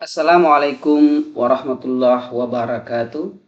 Assalamualaikum warahmatullahi wabarakatuh.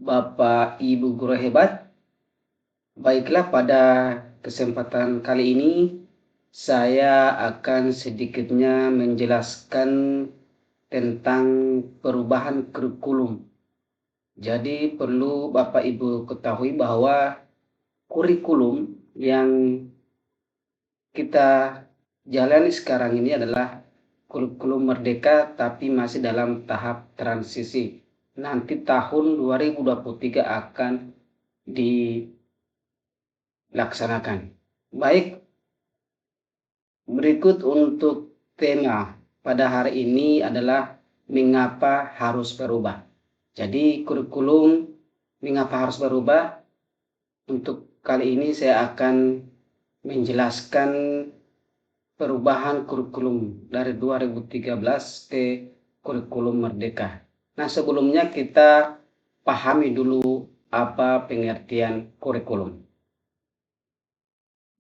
Bapak Ibu guru hebat. Baiklah, pada kesempatan kali ini saya akan sedikitnya menjelaskan tentang perubahan kurikulum. Jadi perlu Bapak Ibu ketahui bahwa kurikulum yang kita jalani sekarang ini adalah kurikulum merdeka tapi masih dalam tahap transisi. Nanti tahun 2023 akan dilaksanakan. Baik, berikut untuk tema pada hari ini adalah mengapa harus berubah. Jadi kurikulum mengapa harus berubah. Untuk kali ini saya akan menjelaskan perubahan kurikulum dari 2013 ke kurikulum merdeka. Nah, sebelumnya kita pahami dulu apa pengertian kurikulum.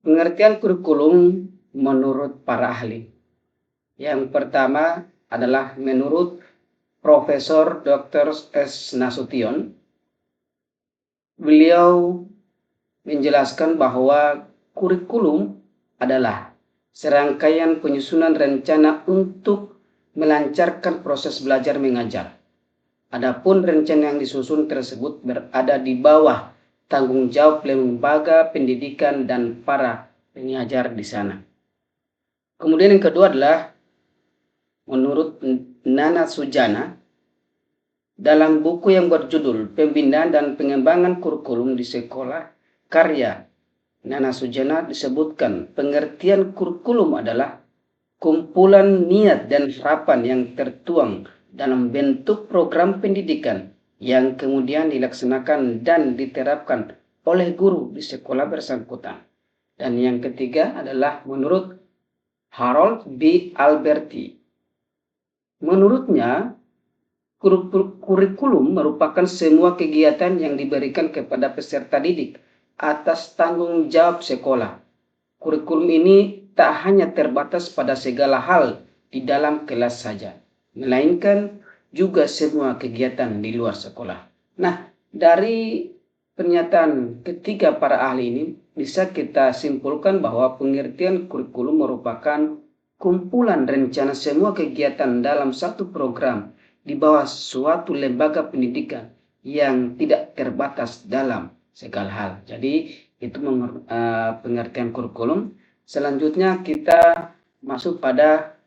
Pengertian kurikulum menurut para ahli. Yang pertama adalah menurut Profesor Dr. S. Nasution. Beliau menjelaskan bahwa kurikulum adalah serangkaian penyusunan rencana untuk melancarkan proses belajar mengajar. Adapun rencana yang disusun tersebut berada di bawah tanggung jawab lembaga pendidikan dan para pengajar di sana. Kemudian yang kedua adalah menurut Nana Sujana, dalam buku yang berjudul Pembinaan dan Pengembangan Kurikulum di Sekolah karya Nana Sujana disebutkan pengertian kurikulum adalah kumpulan niat dan harapan yang tertuang dalam bentuk program pendidikan yang kemudian dilaksanakan dan diterapkan oleh guru di sekolah bersangkutan. Dan yang ketiga adalah menurut Harold B. Alberti. Menurutnya, kurikulum merupakan semua kegiatan yang diberikan kepada peserta didik atas tanggung jawab sekolah. Kurikulum ini tak hanya terbatas pada segala hal di dalam kelas saja, melainkan juga semua kegiatan di luar sekolah. Nah, dari pernyataan ketiga para ahli ini bisa kita simpulkan bahwa pengertian kurikulum merupakan kumpulan rencana semua kegiatan dalam satu program di bawah suatu lembaga pendidikan yang tidak terbatas dalam segala hal. Jadi itu pengertian kurikulum. Selanjutnya kita masuk pada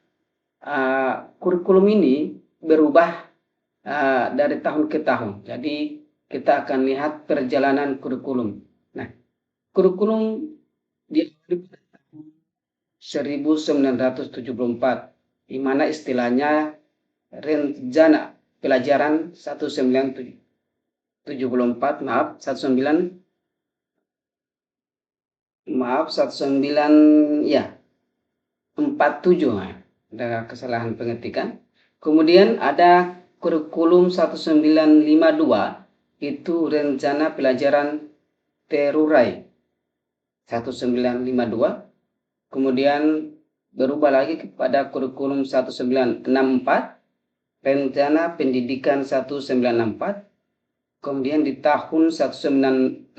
kurikulum ini berubah dari tahun ke tahun. Jadi kita akan lihat perjalanan kurikulum. Nah, kurikulum diambil pada tahun 1974, di mana istilahnya rencana pelajaran 1974, maaf 47, ada kesalahan pengetikan. Kemudian ada kurikulum 1952, itu rencana pelajaran terurai 1952. Kemudian berubah lagi kepada kurikulum 1964, rencana pendidikan 1964. Kemudian di tahun 1968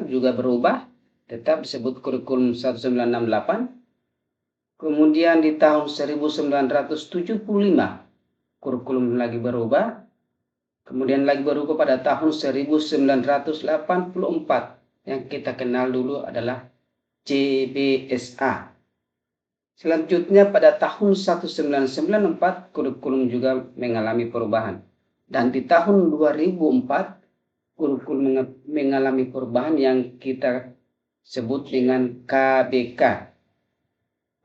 juga berubah, tetap disebut kurikulum 1968. Kemudian di tahun 1975 kurikulum lagi berubah. Kemudian lagi berubah pada tahun 1984, yang kita kenal dulu adalah CBSA. Selanjutnya pada tahun 1994 kurikulum juga mengalami perubahan. Dan di tahun 2004 kurikulum mengalami perubahan yang kita sebut dengan KBK.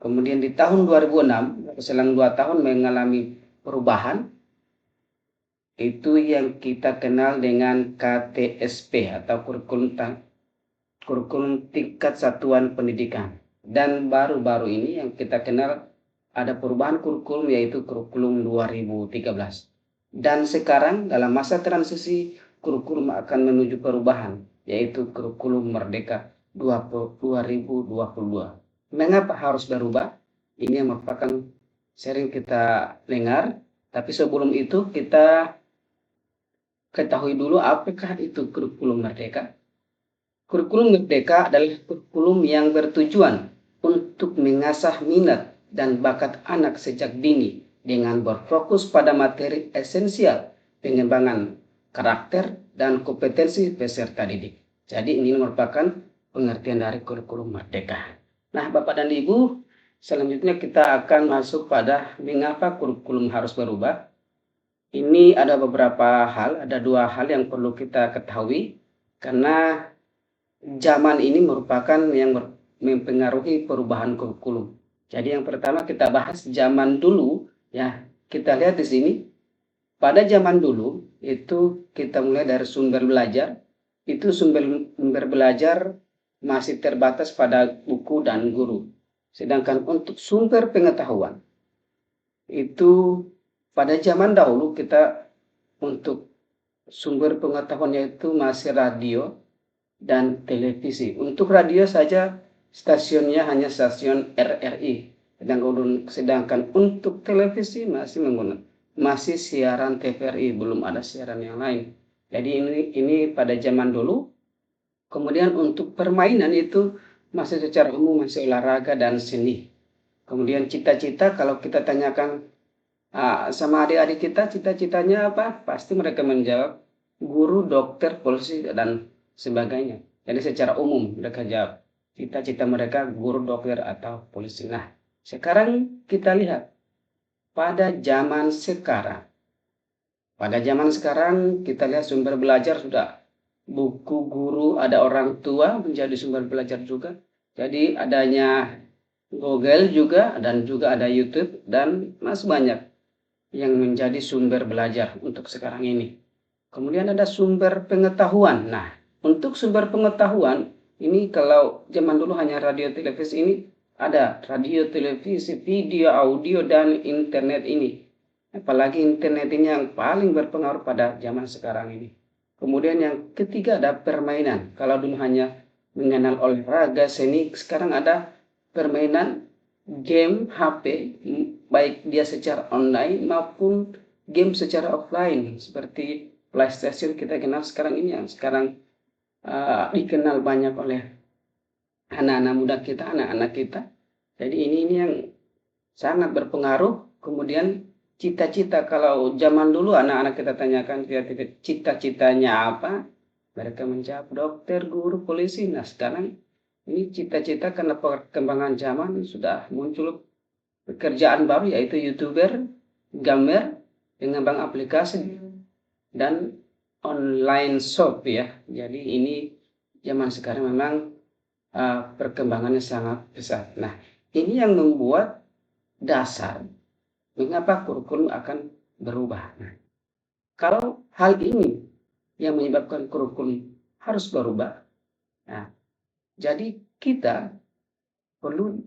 Kemudian di tahun 2006, selang 2 tahun mengalami perubahan, itu yang kita kenal dengan KTSP atau kurikulum tingkat satuan pendidikan. Dan baru-baru ini yang kita kenal ada perubahan kurikulum, yaitu kurikulum 2013. Dan sekarang dalam masa transisi kurikulum akan menuju perubahan, yaitu kurikulum Merdeka 2022. Mengapa harus berubah? Ini yang merupakan sering kita dengar, Tapi sebelum itu kita ketahui dulu apakah itu kurikulum merdeka. Kurikulum merdeka adalah kurikulum yang bertujuan untuk mengasah minat dan bakat anak sejak dini dengan berfokus pada materi esensial pengembangan karakter dan kompetensi peserta didik. Jadi ini merupakan pengertian dari kurikulum merdeka. Nah, Bapak dan Ibu, selanjutnya kita akan masuk pada mengapa kurikulum harus berubah. Ini ada beberapa hal, ada dua hal yang perlu kita ketahui karena zaman ini merupakan yang mempengaruhi perubahan kurikulum. Jadi yang pertama kita bahas zaman dulu, ya kita lihat di sini. Pada zaman dulu itu kita mulai dari sumber belajar, itu sumber belajar masih terbatas pada buku dan guru. Sedangkan untuk sumber pengetahuan itu pada zaman dahulu kita untuk sumber pengetahuannya itu masih radio dan televisi. Untuk radio saja stasiunnya hanya stasiun RRI. Sedangkan untuk televisi masih siaran TVRI, belum ada siaran yang lain. Jadi ini pada zaman dulu. Kemudian untuk permainan itu masih secara umum masih olahraga dan seni. Kemudian cita-cita kalau kita tanyakan sama adik-adik kita cita-citanya apa? Pasti mereka menjawab guru, dokter, polisi, dan sebagainya. Jadi secara umum mereka jawab cita-cita mereka guru, dokter, atau polisi. Nah, sekarang kita lihat pada zaman sekarang. Pada zaman sekarang kita lihat sumber belajar sudah buku guru, ada orang tua menjadi sumber belajar juga. Jadi adanya Google juga dan juga ada YouTube dan masih banyak yang menjadi sumber belajar untuk sekarang ini. Kemudian ada sumber pengetahuan. Nah, untuk sumber pengetahuan ini kalau zaman dulu hanya radio televisi, ini ada radio televisi, video, audio, dan internet ini. Apalagi internet ini yang paling berpengaruh pada zaman sekarang ini. Kemudian yang ketiga ada permainan. Kalau dulu hanya mengenal olahraga, seni, sekarang ada permainan game HP, baik dia secara online maupun game secara offline seperti PlayStation kita kenal sekarang ini yang sekarang dikenal banyak oleh anak-anak muda kita, anak-anak kita. Jadi ini yang sangat berpengaruh. Kemudian cita-cita, kalau zaman dulu anak-anak kita tanyakan cita-citanya apa, mereka menjawab dokter, guru, polisi. Nah sekarang ini cita-cita karena perkembangan zaman sudah muncul pekerjaan baru yaitu YouTuber, gamer, pengembang aplikasi, dan online shop ya. Jadi ini zaman sekarang memang perkembangannya sangat besar. Nah, ini yang membuat dasar mengapa kurikulum akan berubah. Nah, kalau hal ini yang menyebabkan kurikulum harus berubah, nah, jadi kita perlu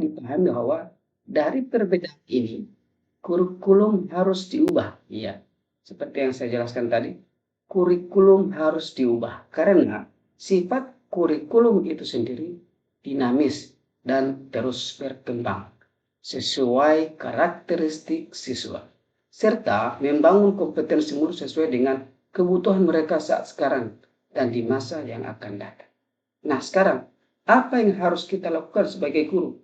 dipahami bahwa dari perbedaan ini kurikulum harus diubah. Iya, seperti yang saya jelaskan tadi, kurikulum harus diubah karena sifat kurikulum itu sendiri dinamis dan terus berkembang sesuai karakteristik siswa serta membangun kompetensi murid sesuai dengan kebutuhan mereka saat sekarang dan di masa yang akan datang. Nah, sekarang apa yang harus kita lakukan sebagai guru?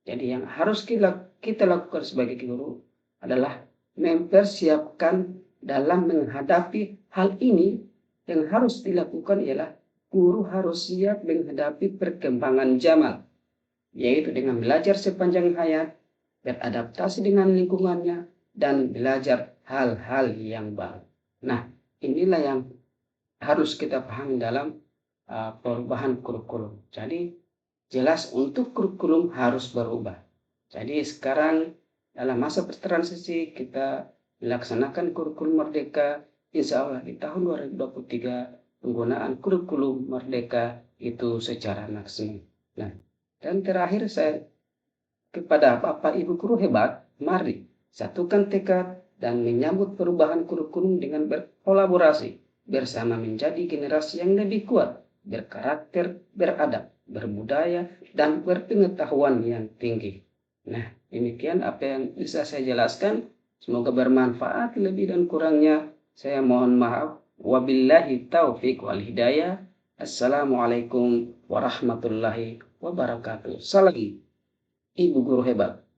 Jadi yang harus kita lakukan sebagai guru adalah mempersiapkan dalam menghadapi hal ini. Yang harus dilakukan ialah guru harus siap menghadapi perkembangan zaman, yaitu dengan belajar sepanjang hayat, beradaptasi dengan lingkungannya, dan belajar hal-hal yang baru. Nah, inilah yang harus kita pahami dalam perubahan kurikulum. Jadi jelas untuk kurikulum harus berubah. Jadi sekarang dalam masa transisi kita melaksanakan kurikulum merdeka, insya Allah di tahun 2023 penggunaan kurikulum merdeka itu secara maksimal. Nah, dan terakhir saya kepada Bapak Ibu guru hebat, mari satukan tekad dan menyambut perubahan kurikulum dengan berkolaborasi bersama menjadi generasi yang lebih kuat, berkarakter, beradab, berbudaya, dan berpengetahuan yang tinggi. Nah, demikian apa yang bisa saya jelaskan. Semoga bermanfaat, lebih dan kurangnya saya mohon maaf. Wabillahi taufiq wal hidayah. Assalamualaikum warahmatullahi wabarakatuh. Salam Ibu Guru Hebat.